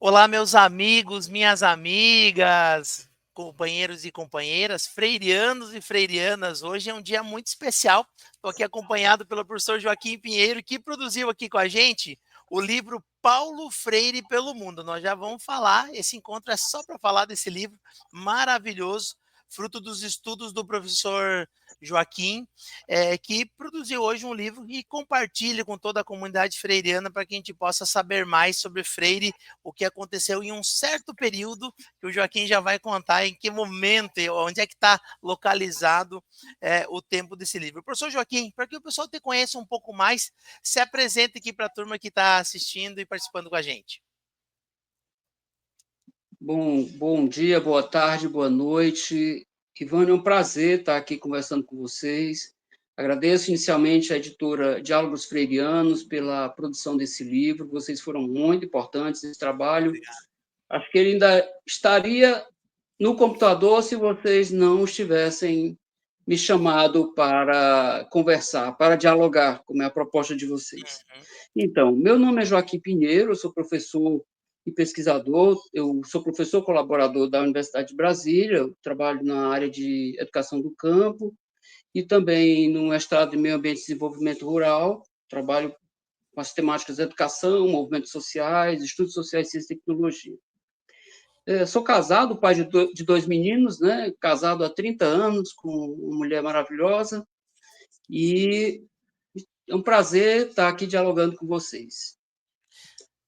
Olá, meus amigos, minhas amigas, companheiros e companheiras, freirianos e freirianas. Hoje é um dia muito especial. Estou aqui acompanhado pelo professor Joaquim Pinheiro, que produziu aqui com a gente o livro Paulo Freire pelo Mundo. Nós já vamos falar, esse encontro é só para falar desse livro maravilhoso, fruto dos estudos do professor Joaquim, que produziu hoje um livro e compartilha com toda a comunidade freiriana para que a gente possa saber mais sobre Freire, o que aconteceu em um certo período, que o Joaquim já vai contar em que momento, onde é que está localizado o tempo desse livro. Professor Joaquim, para que o pessoal te conheça um pouco mais, se apresente aqui para a turma que está assistindo e participando com a gente. Bom dia, boa tarde, boa noite. Ivana, é um prazer estar aqui conversando com vocês. Agradeço inicialmente à editora Diálogos Freirianos pela produção desse livro. Vocês foram muito importantes nesse trabalho. Obrigado. Acho que ele ainda estaria no computador se vocês não estivessem me chamado para conversar, para dialogar, como é a proposta de vocês. Uhum. Então, meu nome é Joaquim Pinheiro, eu sou professor e pesquisador, eu sou professor colaborador da Universidade de Brasília, eu trabalho na área de educação do campo e também no mestrado em Meio Ambiente e Desenvolvimento Rural, trabalho com as temáticas de educação, movimentos sociais, estudos sociais, ciência e tecnologia. Sou casado, pai de dois meninos, né? Casado há 30 anos com uma mulher maravilhosa e é um prazer estar aqui dialogando com vocês.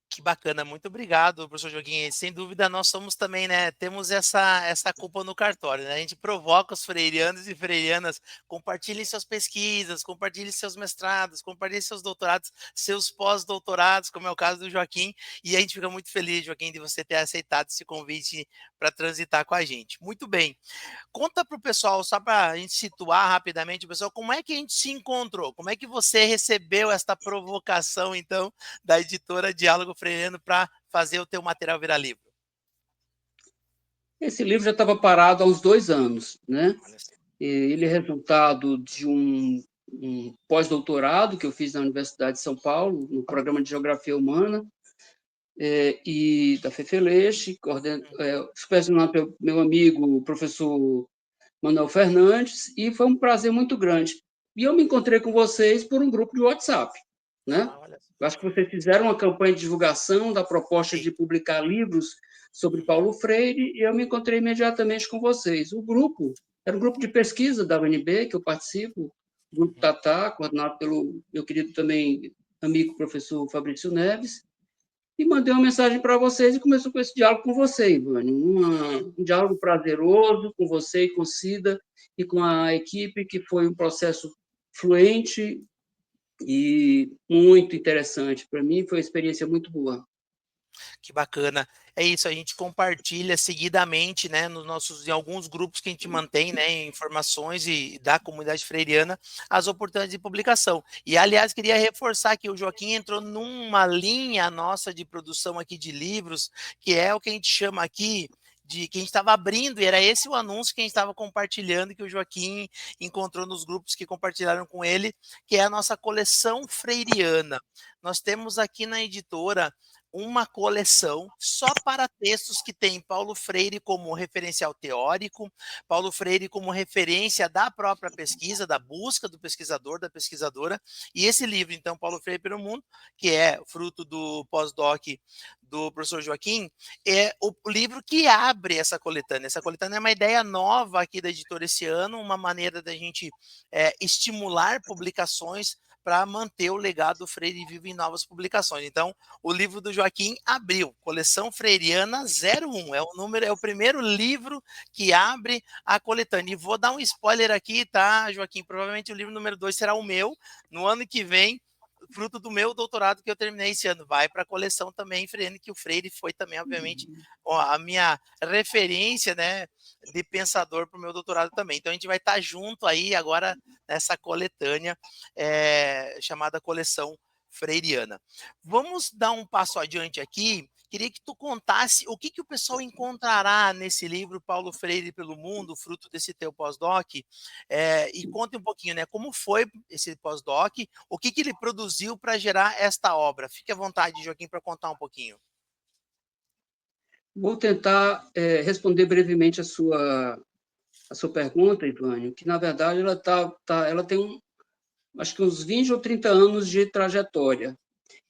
Que bacana, muito obrigado, professor Joaquim. Sem dúvida, nós somos também, né? Temos essa culpa no cartório, né? A gente provoca os freirianos e freirianas, compartilhem suas pesquisas, compartilhem seus mestrados, compartilhem seus doutorados, seus pós-doutorados, como é o caso do Joaquim. E a gente fica muito feliz, Joaquim, de você ter aceitado esse convite para transitar com a gente. Muito bem. Conta para o pessoal, só para a gente situar rapidamente, pessoal, como é que a gente se encontrou? Como é que você recebeu esta provocação, então, da editora Diálogo Freiriano para fazer o teu material virar livro? Esse livro já estava parado há uns 2 anos, né? Olha só. Ele é resultado de um pós-doutorado que eu fiz na Universidade de São Paulo, no programa de Geografia Humana, e da FEFELESH, supervisionado pelo meu amigo, o professor Manuel Fernandes, e foi um prazer muito grande. E eu me encontrei com vocês por um grupo de WhatsApp, né? Ah, olha só. Eu acho que vocês fizeram uma campanha de divulgação da proposta Sim. de publicar livros sobre Uhum. Paulo Freire, e eu me encontrei imediatamente com vocês. O grupo era um grupo de pesquisa da UNB, que eu participo, o Grupo Uhum. Tatá, coordenado pelo meu querido também amigo professor Fabrício Neves, e mandei uma mensagem para vocês e começou com esse diálogo com você, Ivane. Um diálogo prazeroso com você e com Cida e com a equipe, que foi um processo fluente e muito interessante. Para mim, foi uma experiência muito boa. Que bacana. É isso, a gente compartilha seguidamente, né, em alguns grupos que a gente mantém, né, informações e da comunidade freiriana, as oportunidades de publicação. E, aliás, queria reforçar que o Joaquim entrou numa linha nossa de produção aqui de livros, que é o que a gente chama aqui de que a gente estava abrindo, e era esse o anúncio que a gente estava compartilhando, que o Joaquim encontrou nos grupos que compartilharam com ele, que é a nossa coleção freiriana. Nós temos aqui na editora uma coleção só para textos que tem Paulo Freire como referencial teórico, Paulo Freire como referência da própria pesquisa, da busca do pesquisador, da pesquisadora, e esse livro, então, Paulo Freire pelo Mundo, que é fruto do pós-doc do professor Joaquim, é o livro que abre essa coletânea. Essa coletânea é uma ideia nova aqui da editora esse ano, uma maneira da gente estimular publicações para manter o legado do Freire vivo em novas publicações. Então, o livro do Joaquim abriu, Coleção Freiriana 01, é o primeiro livro que abre a coletânea. E vou dar um spoiler aqui, tá, Joaquim? Provavelmente o livro número 2 será o meu, no ano que vem, fruto do meu doutorado que eu terminei esse ano. Vai para a coleção também, Freire, que o Freire foi também, obviamente, a minha referência, né, de pensador para o meu doutorado também. Então a gente vai estar junto aí agora nessa coletânea chamada Coleção Freiriana. Vamos dar um passo adiante aqui. Queria que tu contasse o que o pessoal encontrará nesse livro Paulo Freire pelo Mundo, fruto desse teu pós-doc, e conte um pouquinho, né, como foi esse pós-doc, o que ele produziu para gerar esta obra. Fique à vontade, Joaquim, para contar um pouquinho. Vou tentar responder brevemente a sua pergunta, Ivânio, que, na verdade, ela tem, acho que uns 20 ou 30 anos de trajetória.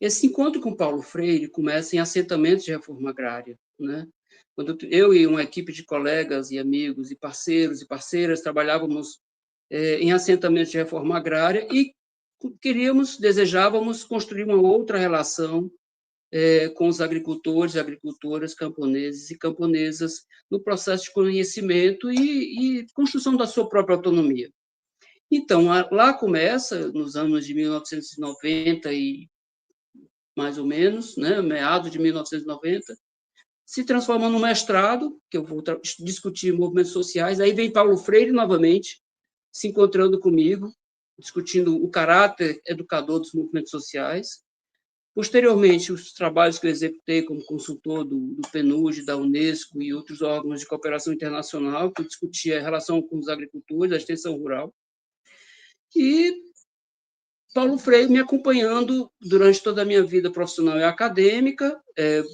Esse encontro com Paulo Freire começa em assentamentos de reforma agrária, né? Quando eu e uma equipe de colegas e amigos e parceiros e parceiras trabalhávamos em assentamentos de reforma agrária e desejávamos construir uma outra relação com os agricultores, agricultoras, camponeses e camponesas no processo de conhecimento e construção da sua própria autonomia. Então, lá começa, nos anos de 1990 e mais ou menos, né, meados de 1990, se transforma no mestrado, que eu vou discutir movimentos sociais. Aí vem Paulo Freire novamente, se encontrando comigo, discutindo o caráter educador dos movimentos sociais. Posteriormente, os trabalhos que eu executei como consultor do PNUD, da Unesco e outros órgãos de cooperação internacional, que eu discutia a relação com os agricultores, a extensão rural. E Paulo Freire me acompanhando durante toda a minha vida profissional e acadêmica,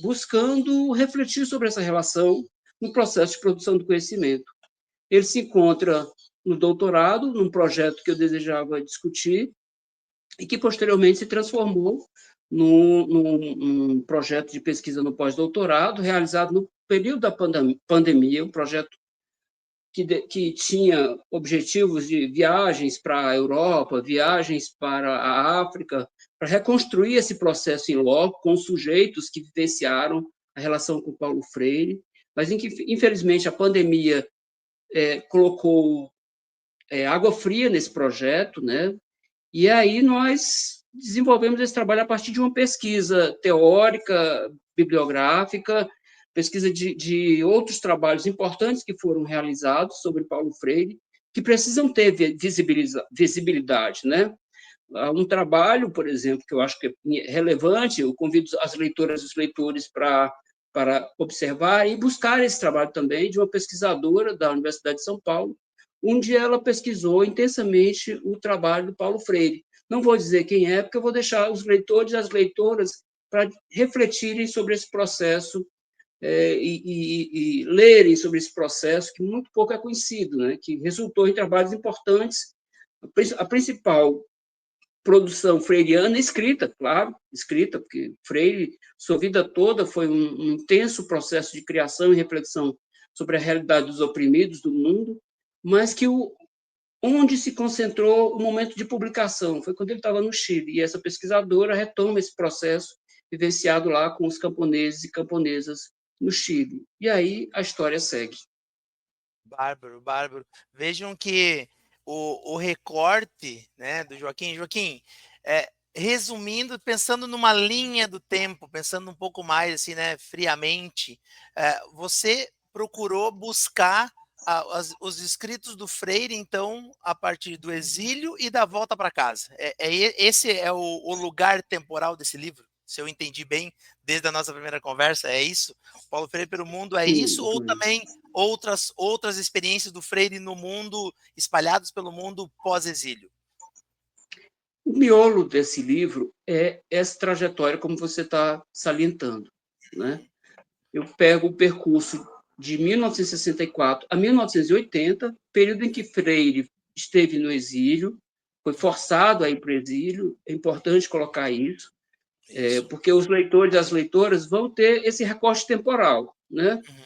buscando refletir sobre essa relação no processo de produção do conhecimento. Ele se encontra no doutorado, num projeto que eu desejava discutir, e que posteriormente se transformou num projeto de pesquisa no pós-doutorado, realizado no período da pandemia, um projeto que tinha objetivos de viagens para a Europa, viagens para a África, para reconstruir esse processo em loco, com sujeitos que vivenciaram a relação com Paulo Freire, mas em que, infelizmente, a pandemia colocou água fria nesse projeto, né? E aí nós desenvolvemos esse trabalho a partir de uma pesquisa teórica, bibliográfica, pesquisa de outros trabalhos importantes que foram realizados sobre Paulo Freire, que precisam ter visibilidade, né? Há um trabalho, por exemplo, que eu acho que é relevante, eu convido as leitoras e os leitores para observar e buscar esse trabalho também de uma pesquisadora da Universidade de São Paulo, onde ela pesquisou intensamente o trabalho do Paulo Freire. Não vou dizer quem é, porque eu vou deixar os leitores e as leitoras para refletirem sobre esse processo e lerem sobre esse processo, que muito pouco é conhecido, né? Que resultou em trabalhos importantes. A principal produção freiriana escrita, claro, escrita, porque Freire, sua vida toda foi um intenso processo de criação e reflexão sobre a realidade dos oprimidos do mundo, mas que onde se concentrou o momento de publicação foi quando ele estava no Chile, e essa pesquisadora retoma esse processo vivenciado lá com os camponeses e camponesas no Chile. E aí a história segue. Bárbaro, bárbaro. Vejam que o recorte, né, do Joaquim. Joaquim, resumindo, pensando numa linha do tempo, pensando um pouco mais assim, né, friamente, você procurou buscar os escritos do Freire, então, a partir do exílio e da volta para casa. Esse é o lugar temporal desse livro? Se eu entendi bem desde a nossa primeira conversa, é isso? Paulo Freire pelo mundo é isso? Sim, Ou também outras experiências do Freire no mundo, espalhados pelo mundo pós-exílio? o miolo desse livro é essa trajetória, como você está salientando, né? Eu pego o percurso de 1964 a 1980, período em que Freire esteve no exílio, foi forçado a ir para o exílio, é importante colocar isso, Isso. porque os leitores e as leitoras vão ter esse recorte temporal, né? Uhum.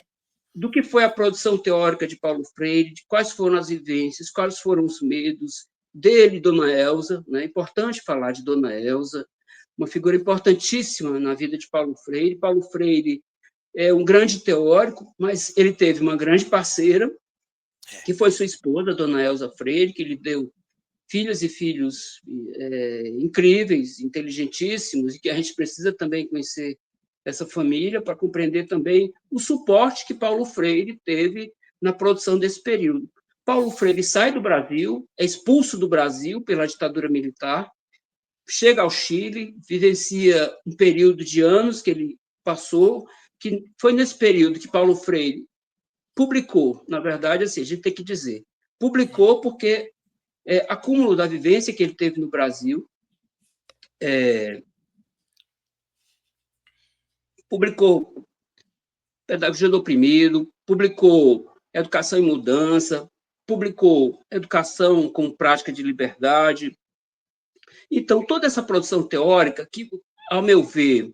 Do que foi a produção teórica de Paulo Freire, de quais foram as vivências, quais foram os medos dele, Dona Elza, né? É importante falar de Dona Elza, uma figura importantíssima na vida de Paulo Freire. Paulo Freire é um grande teórico, mas ele teve uma grande parceira, que foi sua esposa, Dona Elza Freire, que lhe deu filhas e filhos incríveis, inteligentíssimos, e que a gente precisa também conhecer essa família para compreender também o suporte que Paulo Freire teve na produção desse período. Paulo Freire sai do Brasil, é expulso do Brasil pela ditadura militar, chega ao Chile, vivencia um período de anos que ele passou, que foi nesse período que Paulo Freire publicou, na verdade, assim, a gente tem que dizer, publicou porque acúmulo da vivência que ele teve no Brasil, publicou Pedagogia do Oprimido, publicou Educação em Mudança, publicou Educação com Prática de Liberdade. Então, toda essa produção teórica, que, ao meu ver,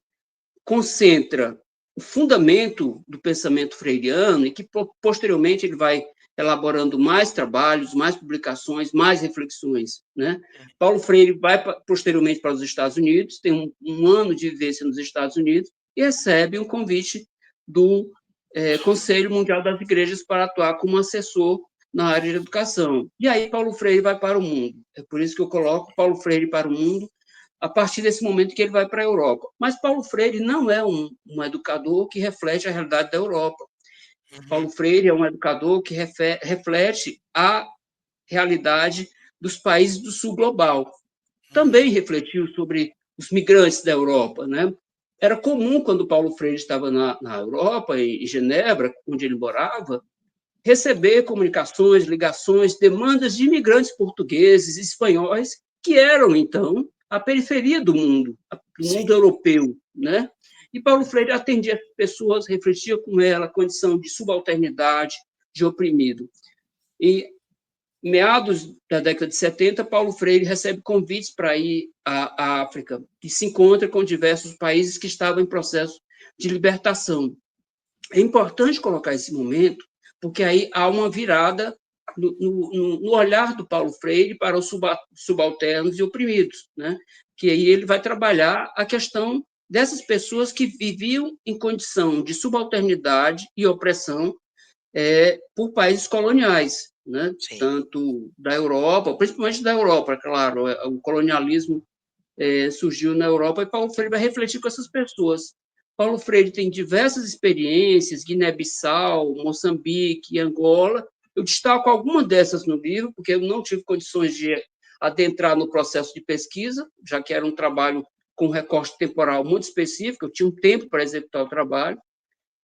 concentra o fundamento do pensamento freiriano e que, posteriormente, ele vai elaborando mais trabalhos, mais publicações, mais reflexões. Né? Paulo Freire vai, posteriormente, para os Estados Unidos, tem um ano de vivência nos Estados Unidos e recebe um convite do Conselho Mundial das Igrejas para atuar como assessor na área de educação. E aí Paulo Freire vai para o mundo. É por isso que eu coloco Paulo Freire para o mundo, a partir desse momento que ele vai para a Europa. Mas Paulo Freire não é um educador que reflete a realidade da Europa. Paulo Freire é um educador que reflete a realidade dos países do sul global. Também refletiu sobre os migrantes da Europa. Né? Era comum, quando Paulo Freire estava na Europa, em Genebra, onde ele morava, receber comunicações, ligações, demandas de imigrantes portugueses, espanhóis, que eram, então, a periferia do mundo europeu. Né? E Paulo Freire atendia as pessoas, refletia com ela a condição de subalternidade, de oprimido. E meados da década de 70, Paulo Freire recebe convites para ir à África e se encontra com diversos países que estavam em processo de libertação. É importante colocar esse momento, porque aí há uma virada no olhar do Paulo Freire para os subalternos e oprimidos, né? Que aí ele vai trabalhar a questão dessas pessoas que viviam em condição de subalternidade e opressão por países coloniais, né? Sim. Tanto da Europa, principalmente da Europa, claro, o colonialismo surgiu na Europa e Paulo Freire vai refletir com essas pessoas. Paulo Freire tem diversas experiências, Guiné-Bissau, Moçambique, Angola. Eu destaco alguma dessas no livro, porque eu não tive condições de adentrar no processo de pesquisa, já que era um trabalho com um recorte temporal muito específico, eu tinha um tempo para executar o trabalho,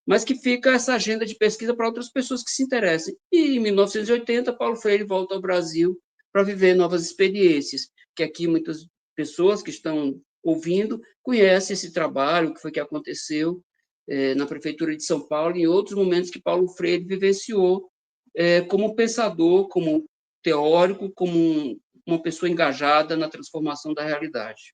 mas que fica essa agenda de pesquisa para outras pessoas que se interessem. E, em 1980, Paulo Freire volta ao Brasil para viver novas experiências, que aqui muitas pessoas que estão ouvindo conhecem esse trabalho, o que foi que aconteceu na Prefeitura de São Paulo, em outros momentos que Paulo Freire vivenciou como pensador, como teórico, como uma pessoa engajada na transformação da realidade.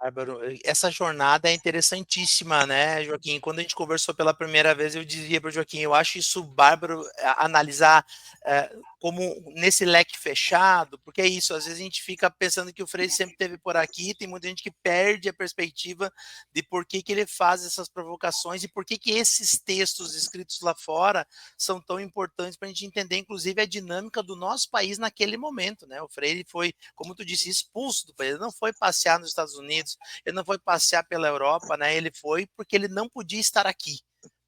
Bárbaro, essa jornada é interessantíssima, né, Joaquim? Quando a gente conversou pela primeira vez, eu dizia para o Joaquim, eu acho isso bárbaro analisar como nesse leque fechado, porque é isso, às vezes a gente fica pensando que o Freire sempre esteve por aqui, tem muita gente que perde a perspectiva de por que ele faz essas provocações e por que esses textos escritos lá fora são tão importantes para a gente entender, inclusive, a dinâmica do nosso país naquele momento, né? O Freire foi, como tu disse, expulso do país, ele não foi passear nos Estados Unidos, ele não foi passear pela Europa, né? Ele foi porque ele não podia estar aqui,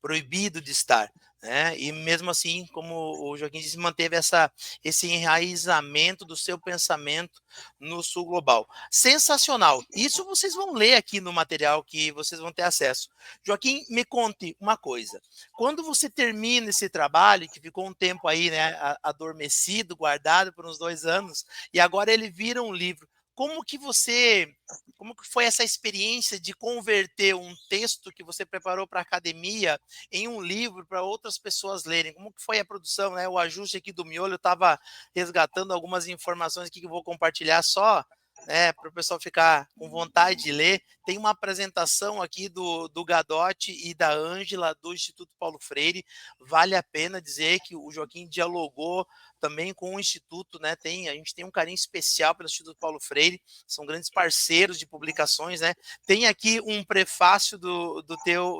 proibido de estar, né? E mesmo assim, como o Joaquim disse, manteve esse enraizamento do seu pensamento no sul global. Sensacional. Isso vocês vão ler aqui no material que vocês vão ter acesso. Joaquim, me conte uma coisa. Quando você termina esse trabalho, que ficou um tempo aí, né, adormecido, guardado por uns 2 anos, e agora ele vira um livro, como que foi essa experiência de converter um texto que você preparou para a academia em um livro para outras pessoas lerem? Como que foi a produção, né? O ajuste aqui do miolo, eu estava resgatando algumas informações aqui que eu vou compartilhar só, né, para o pessoal ficar com vontade de ler. Tem uma apresentação aqui do Gadotti e da Ângela do Instituto Paulo Freire. Vale a pena dizer que o Joaquim dialogou também com o Instituto, né? A gente tem um carinho especial pelo Instituto Paulo Freire, são grandes parceiros de publicações, né? Tem aqui um prefácio do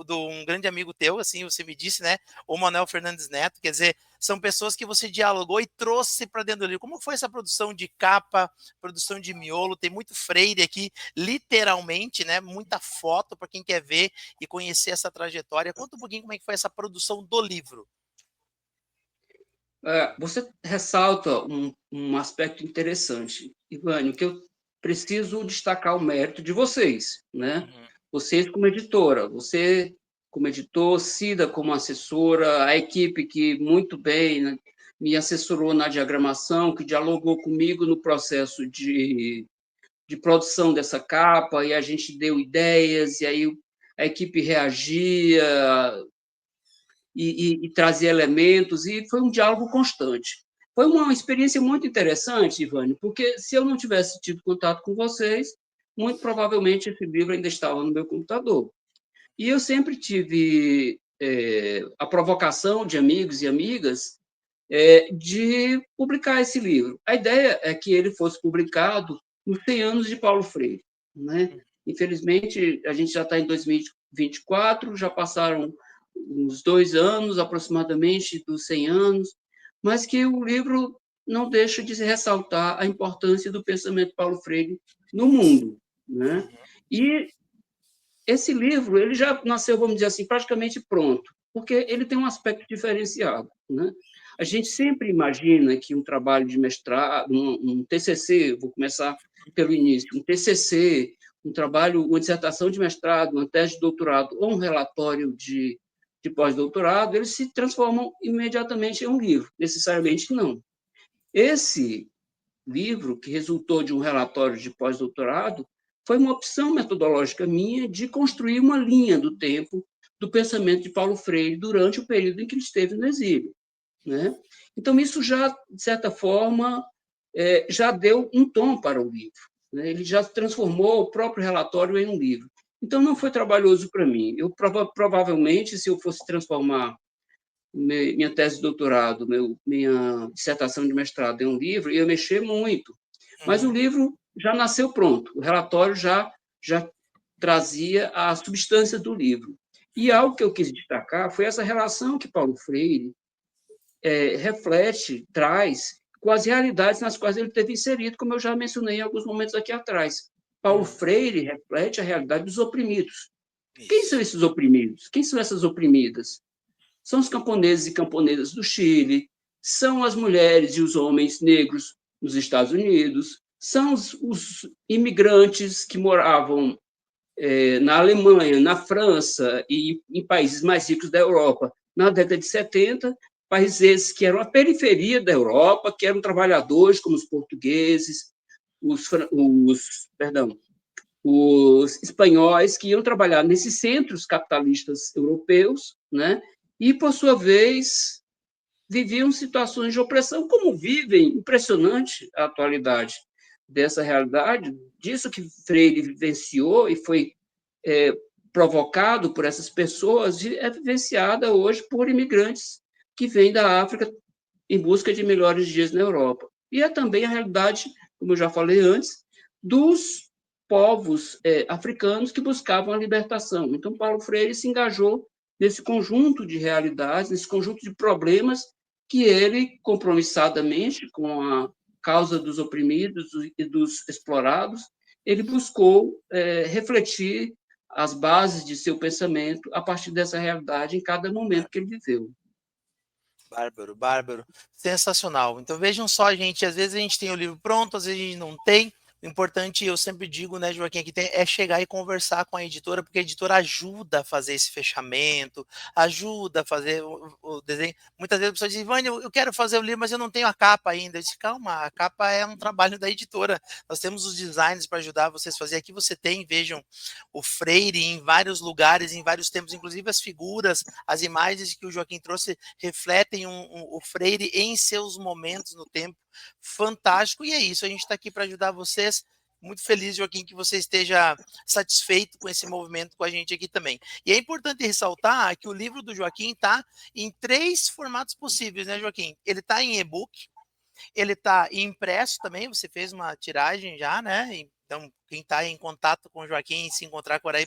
um grande amigo teu, assim, você me disse, né? O Manuel Fernandes Neto, quer dizer, são pessoas que você dialogou e trouxe para dentro do livro. Como foi essa produção de capa, produção de miolo? Tem muito Freire aqui, literalmente, né? Muita foto para quem quer ver e conhecer essa trajetória. Conta um pouquinho como é que foi essa produção do livro. Você ressalta um aspecto interessante, Ivânio, que eu preciso destacar o mérito de vocês, né? Uhum. Vocês como editora, você como editor, Cida como assessora, a equipe que muito bem, né, me assessorou na diagramação, que dialogou comigo no processo de produção dessa capa, e a gente deu ideias, e aí a equipe reagia, e trazia elementos, e foi um diálogo constante. Foi uma experiência muito interessante, Ivane, porque se eu não tivesse tido contato com vocês, muito provavelmente esse livro ainda estava no meu computador. E eu sempre tive a provocação de amigos e amigas de publicar esse livro. A ideia é que ele fosse publicado nos 100 anos de Paulo Freire, né? Infelizmente, a gente já está em 2024, já passaram uns 2 anos aproximadamente dos 100 anos, mas que o livro não deixa de ressaltar a importância do pensamento Paulo Freire no mundo, né? E esse livro ele já nasceu, vamos dizer assim, praticamente pronto, porque ele tem um aspecto diferenciado, né? A gente sempre imagina que um trabalho de mestrado, um TCC, vou começar pelo início, um TCC, um trabalho, uma dissertação de mestrado, uma tese de doutorado ou um relatório de pós-doutorado, eles se transformam imediatamente em um livro. Necessariamente não. Esse livro, que resultou de um relatório de pós-doutorado, foi uma opção metodológica minha de construir uma linha do tempo do pensamento de Paulo Freire durante o período em que ele esteve no exílio, né? Então, isso já, de certa forma, já deu um tom para o livro, né? Ele já transformou o próprio relatório em um livro. Então, não foi trabalhoso para mim. Eu, provavelmente, se eu fosse transformar minha tese de doutorado, minha dissertação de mestrado em um livro, ia mexer muito. Mas o livro já nasceu pronto, o relatório já trazia a substância do livro. E algo que eu quis destacar foi essa relação que Paulo Freire reflete, traz, com as realidades nas quais ele teve inserido, como eu já mencionei em alguns momentos aqui atrás. Paulo Freire reflete a realidade dos oprimidos. Quem são Isso. esses oprimidos? Quem são essas oprimidas? São os camponeses e camponesas do Chile, são as mulheres e os homens negros nos Estados Unidos, são os imigrantes que moravam na Alemanha, na França e em países mais ricos da Europa na década de 70, países que eram a periferia da Europa, que eram trabalhadores como os portugueses, perdão, os espanhóis que iam trabalhar nesses centros capitalistas europeus, né? E, por sua vez, viviam situações de opressão, como vivem, impressionante a atualidade dessa realidade, disso que Freire vivenciou e foi é, provocado por essas pessoas, é vivenciada hoje por imigrantes que vêm da África em busca de melhores dias na Europa. E é também a realidade, como eu já falei antes, dos povos africanos que buscavam a libertação. Então, Paulo Freire se engajou nesse conjunto de realidades, nesse conjunto de problemas que ele, compromissadamente com a causa dos oprimidos e dos explorados, ele buscou refletir as bases de seu pensamento a partir dessa realidade em cada momento que ele viveu. Bárbaro, bárbaro. Sensacional. Então vejam só, gente, às vezes a gente tem o livro pronto, às vezes a gente não tem. O importante, eu sempre digo, né, Joaquim, aqui é chegar e conversar com a editora, porque a editora ajuda a fazer esse fechamento, ajuda a fazer o desenho. Muitas vezes a pessoa diz, Ivane, eu quero fazer o livro, mas eu não tenho a capa ainda. Eu disse, calma, a capa é um trabalho da editora. Nós temos os designs para ajudar vocês a fazer. Aqui você tem, vejam, o Freire em vários lugares, em vários tempos, inclusive as figuras, as imagens que o Joaquim trouxe refletem o Freire em seus momentos no tempo. Fantástico, e é isso, a gente está aqui para ajudar vocês. Muito feliz, Joaquim, que você esteja satisfeito com esse movimento com a gente aqui também. E é importante ressaltar que o livro do Joaquim está em 3 formatos possíveis, né, Joaquim? Ele está em e-book, ele está impresso também, você fez uma tiragem já, né? Então, quem está em contato com o Joaquim, se encontrar por aí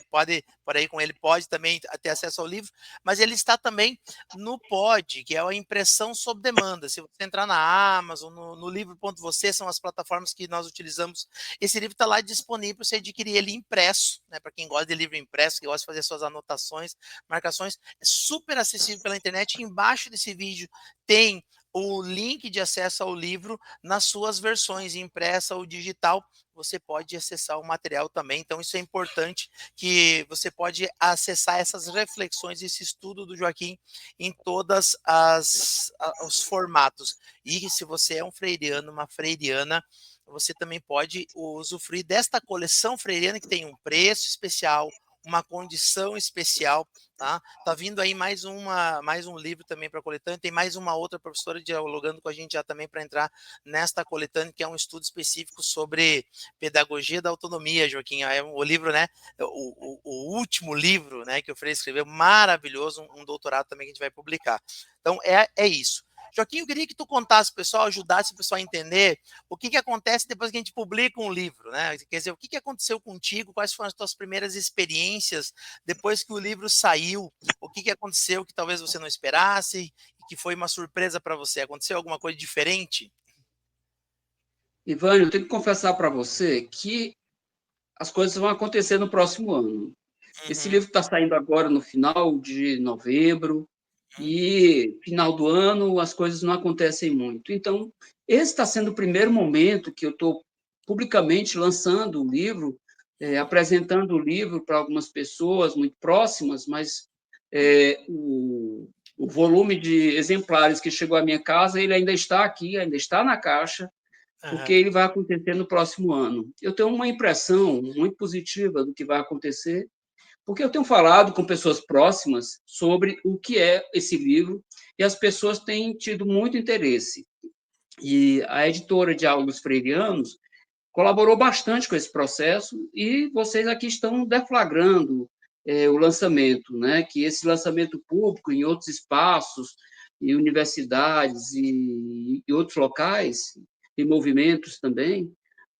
com ele, pode também ter acesso ao livro, mas ele está também no Pod, que é a impressão sob demanda. Se você entrar na Amazon, no livro.você, são as plataformas que nós utilizamos, esse livro está lá disponível para você adquirir ele impresso, né? Para quem gosta de livro impresso, que gosta de fazer suas anotações, marcações, é super acessível pela internet. Embaixo desse vídeo tem o link de acesso ao livro nas suas versões, impressa ou digital, você pode acessar o material também. Então, isso é importante, que você pode acessar essas reflexões, esse estudo do Joaquim em todas os formatos. E se você é um freiriano, uma freiriana, você também pode usufruir desta coleção freiriana, que tem um preço especial, uma condição especial, tá? Tá vindo aí mais um livro também para a coletânea, tem mais uma outra professora dialogando com a gente já também para entrar nesta coletânea, que é um estudo específico sobre pedagogia da autonomia, Joaquim. É o livro, né? O último livro, né, que o Freire escreveu, maravilhoso, um doutorado também que a gente vai publicar. Então, é isso. Joaquim, eu queria que tu contasse, pessoal, ajudasse o pessoal a entender o que acontece depois que a gente publica um livro, né? Quer dizer, o que aconteceu contigo, quais foram as tuas primeiras experiências depois que o livro saiu, o que aconteceu que talvez você não esperasse e que foi uma surpresa para você? Aconteceu alguma coisa diferente? Ivânio, eu tenho que confessar para você que as coisas vão acontecer no próximo ano. Esse Uhum, livro está saindo agora no final de novembro, uhum, e final do ano as coisas não acontecem muito. Então, esse está sendo o primeiro momento que eu estou publicamente lançando o livro, apresentando o livro para algumas pessoas muito próximas, mas o volume de exemplares que chegou à minha casa, ele ainda está aqui, ainda está na caixa, porque uhum, ele vai acontecer no próximo ano. Eu tenho uma impressão muito positiva do que vai acontecer, porque eu tenho falado com pessoas próximas sobre o que é esse livro e as pessoas têm tido muito interesse. E a editora Diálogos Freirianos colaborou bastante com esse processo e vocês aqui estão deflagrando o lançamento, né? Que esse lançamento público em outros espaços e universidades e outros locais e movimentos também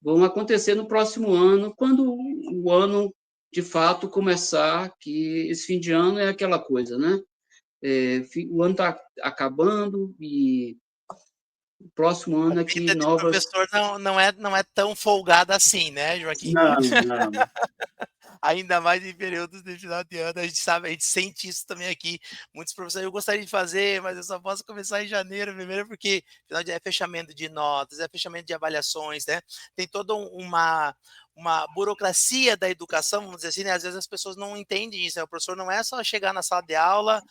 vão acontecer no próximo ano, quando o ano de fato começar, que esse fim de ano é aquela coisa, né? O ano está acabando e o próximo a ano é que vida de novas... professor não é tão folgada assim, né, Joaquim? Não, não. Ainda mais em períodos de final de ano, a gente sabe, a gente sente isso também aqui. Muitos professores, eu gostaria de fazer, mas eu só posso começar em janeiro, fevereiro, porque final de é fechamento de notas, é fechamento de avaliações, né? Tem toda uma burocracia da educação, vamos dizer assim, né? Às vezes as pessoas não entendem isso, né? O professor não é só chegar na sala de aula,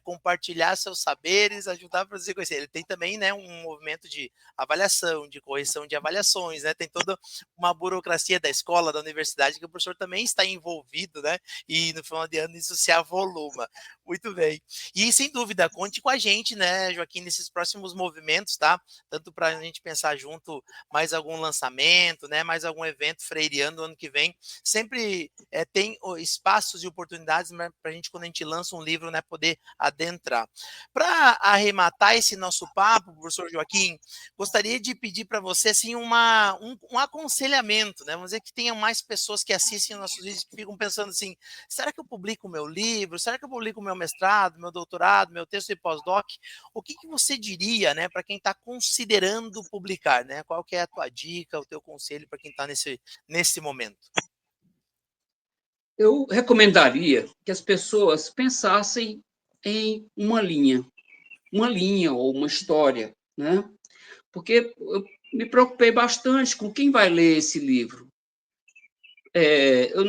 compartilhar seus saberes, ajudar a produzir conhecimento. Ele tem também, né, um movimento de avaliação, de correção de avaliações, né? Tem toda uma burocracia da escola, da universidade, que o professor também está envolvido, né? E no final de ano isso se avoluma. Muito bem. E sem dúvida, conte com a gente, né, Joaquim, nesses próximos movimentos, tá? Tanto para a gente pensar junto mais algum lançamento, né? Mais algum evento freiriano no ano que vem. Sempre tem espaços e oportunidades para a gente, quando a gente lança um livro, né, poder adentrar. Para arrematar esse nosso papo, professor Joaquim, gostaria de pedir para você assim um aconselhamento, né? Vamos dizer que tenham mais pessoas que assistem nossos vídeos que ficam pensando assim: será que eu publico o meu livro? Será que eu publico o meu mestrado, meu doutorado, meu texto de pós-doc? O que você diria, né, para quem está considerando publicar, né? Qual que é a tua dica, o teu conselho para quem está nesse momento? Eu recomendaria que as pessoas pensassem em uma linha ou uma história, né? Porque eu me preocupei bastante com quem vai ler esse livro. Eu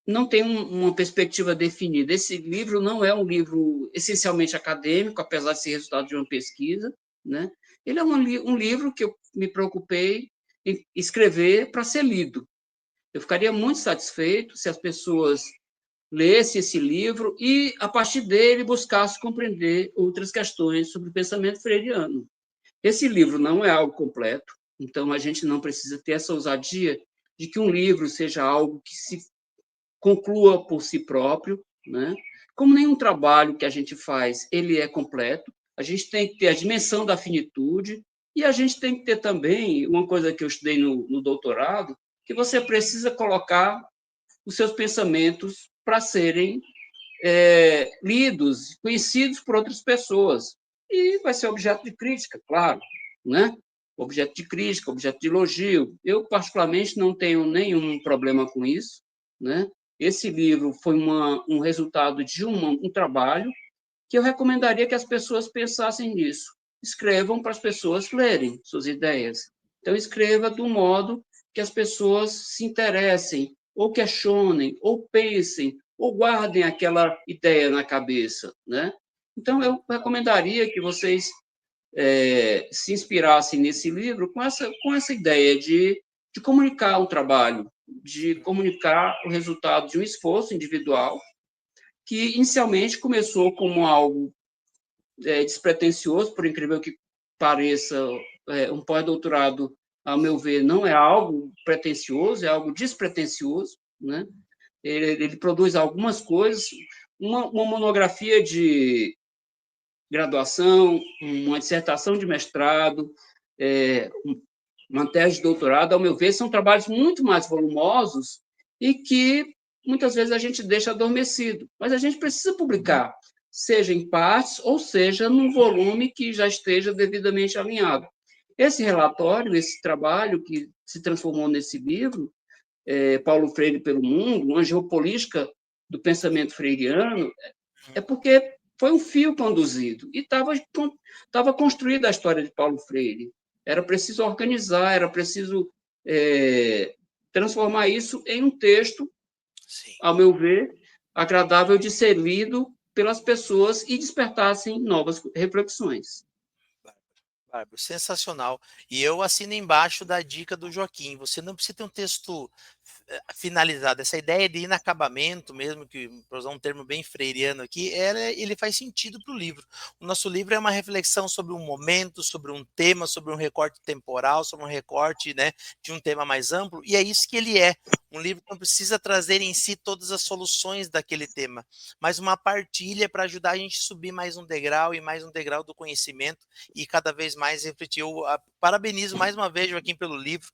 não tenho uma perspectiva definida. Esse livro não é um livro essencialmente acadêmico, apesar de ser resultado de uma pesquisa, né? Ele é um livro que eu me preocupei em escrever para ser lido. Eu ficaria muito satisfeito se as pessoas lessem esse livro e, a partir dele, buscassem compreender outras questões sobre o pensamento freiriano. Esse livro não é algo completo, então a gente não precisa ter essa ousadia de que um livro seja algo que se conclua por si próprio, né? Como nenhum trabalho que a gente faz, ele é completo, a gente tem que ter a dimensão da finitude e a gente tem que ter também uma coisa que eu estudei no doutorado, que você precisa colocar os seus pensamentos para serem lidos, conhecidos por outras pessoas. E vai ser objeto de crítica, claro, né? Objeto de crítica, objeto de elogio. Eu, particularmente, não tenho nenhum problema com isso, né? Esse livro foi um resultado de um trabalho que eu recomendaria que as pessoas pensassem nisso. Escrevam para as pessoas lerem suas ideias. Então, escreva de um modo que as pessoas se interessem, ou questionem, ou pensem, ou guardem aquela ideia na cabeça, né? Então, eu recomendaria que vocês se inspirassem nesse livro com essa ideia de comunicar um trabalho, de comunicar o resultado de um esforço individual, que inicialmente começou como algo despretensioso, por incrível que pareça, um pós-doutorado, ao meu ver, não é algo pretensioso, é algo despretensioso, né? Ele produz algumas coisas, uma monografia de graduação, uma dissertação de mestrado, uma tese de doutorado, ao meu ver, são trabalhos muito mais volumosos e que muitas vezes a gente deixa adormecido. Mas a gente precisa publicar, seja em partes ou seja num volume que já esteja devidamente alinhado. Esse relatório, esse trabalho que se transformou nesse livro, Paulo Freire pelo Mundo, uma geopolítica do pensamento freiriano, é porque foi um fio conduzido e estava construída a história de Paulo Freire. Era preciso organizar, era preciso transformar isso em um texto, Sim. ao meu ver, agradável de ser lido pelas pessoas e despertassem novas reflexões. Bárbaro, sensacional. E eu assino embaixo da dica do Joaquim. Você não precisa ter um texto finalizado. Essa ideia de inacabamento, mesmo que, para usar um termo bem freiriano aqui, ele faz sentido para o livro. O nosso livro é uma reflexão sobre um momento, sobre um tema, sobre um recorte temporal, sobre um recorte, né, de um tema mais amplo, e é isso que ele é. Um livro que não precisa trazer em si todas as soluções daquele tema, mas uma partilha para ajudar a gente a subir mais um degrau e mais um degrau do conhecimento e cada vez mais refletir. Eu parabenizo mais uma vez, Joaquim, pelo livro.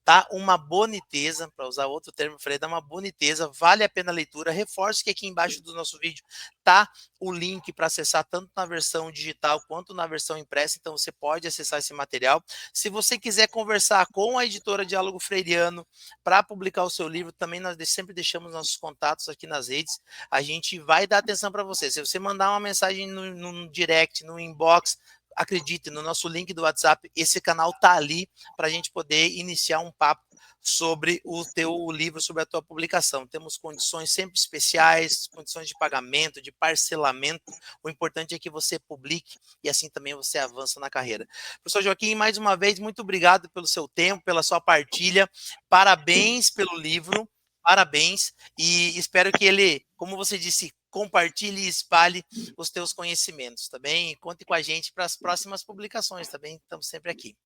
Tá uma boniteza, para usar outro termo, Freire, dá uma boniteza, vale a pena a leitura. Reforço que aqui embaixo do nosso vídeo tá o link para acessar tanto na versão digital quanto na versão impressa, então você pode acessar esse material. Se você quiser conversar com a editora Diálogo Freiriano para publicar o seu livro, também nós sempre deixamos nossos contatos aqui nas redes, a gente vai dar atenção para você. Se você mandar uma mensagem no direct, no inbox, acredite, no nosso link do WhatsApp, esse canal tá ali para a gente poder iniciar um papo sobre o teu livro, sobre a tua publicação. Temos condições sempre especiais, condições de pagamento, de parcelamento. O importante é que você publique e assim também você avança na carreira. Professor Joaquim, mais uma vez, muito obrigado pelo seu tempo, pela sua partilha. Parabéns pelo livro. Parabéns. E espero que ele, como você disse, compartilhe e espalhe os teus conhecimentos, tá bem? E conte com a gente para as próximas publicações, tá bem? Estamos sempre aqui.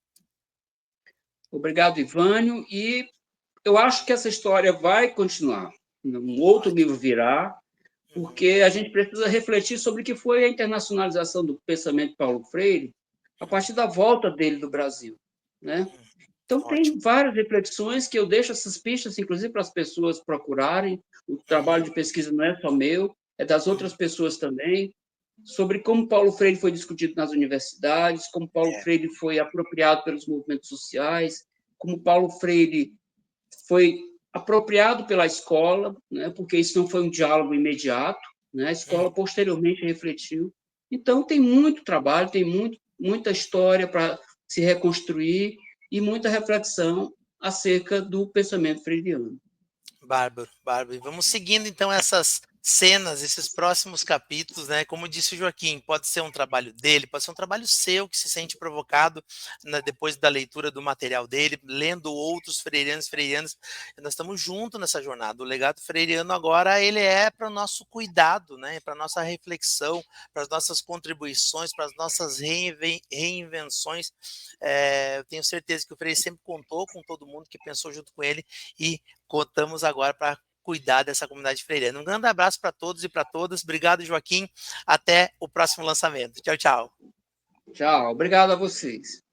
Obrigado, Ivânio, e eu acho que essa história vai continuar. Um outro livro virá, porque a gente precisa refletir sobre o que foi a internacionalização do pensamento de Paulo Freire a partir da volta dele do Brasil, né? Então, tem Ótimo. várias reflexões que eu deixo essas pistas, inclusive, para as pessoas procurarem. O trabalho de pesquisa não é só meu, é das outras pessoas também, sobre como Paulo Freire foi discutido nas universidades, como Paulo Freire foi apropriado pelos movimentos sociais, como Paulo Freire foi apropriado pela escola, né, porque isso não foi um diálogo imediato, né, a escola posteriormente refletiu. Então, tem muito trabalho, tem muita história para se reconstruir e muita reflexão acerca do pensamento freiriano. Bárbaro, bárbaro. E vamos seguindo então essas cenas, esses próximos capítulos, né? Como disse o Joaquim, pode ser um trabalho dele, pode ser um trabalho seu que se sente provocado, né, depois da leitura do material dele, lendo outros freirianos, freirianas. Nós estamos juntos nessa jornada. O legado freiriano agora ele é para o nosso cuidado, né? Para a nossa reflexão, para as nossas contribuições, para as nossas reinvenções. Eu tenho certeza que o Freire sempre contou com todo mundo que pensou junto com ele e contamos agora para cuidar dessa comunidade freiriana. Um grande abraço para todos e para todas. Obrigado, Joaquim. Até o próximo lançamento. Tchau, tchau. Tchau, obrigado a vocês.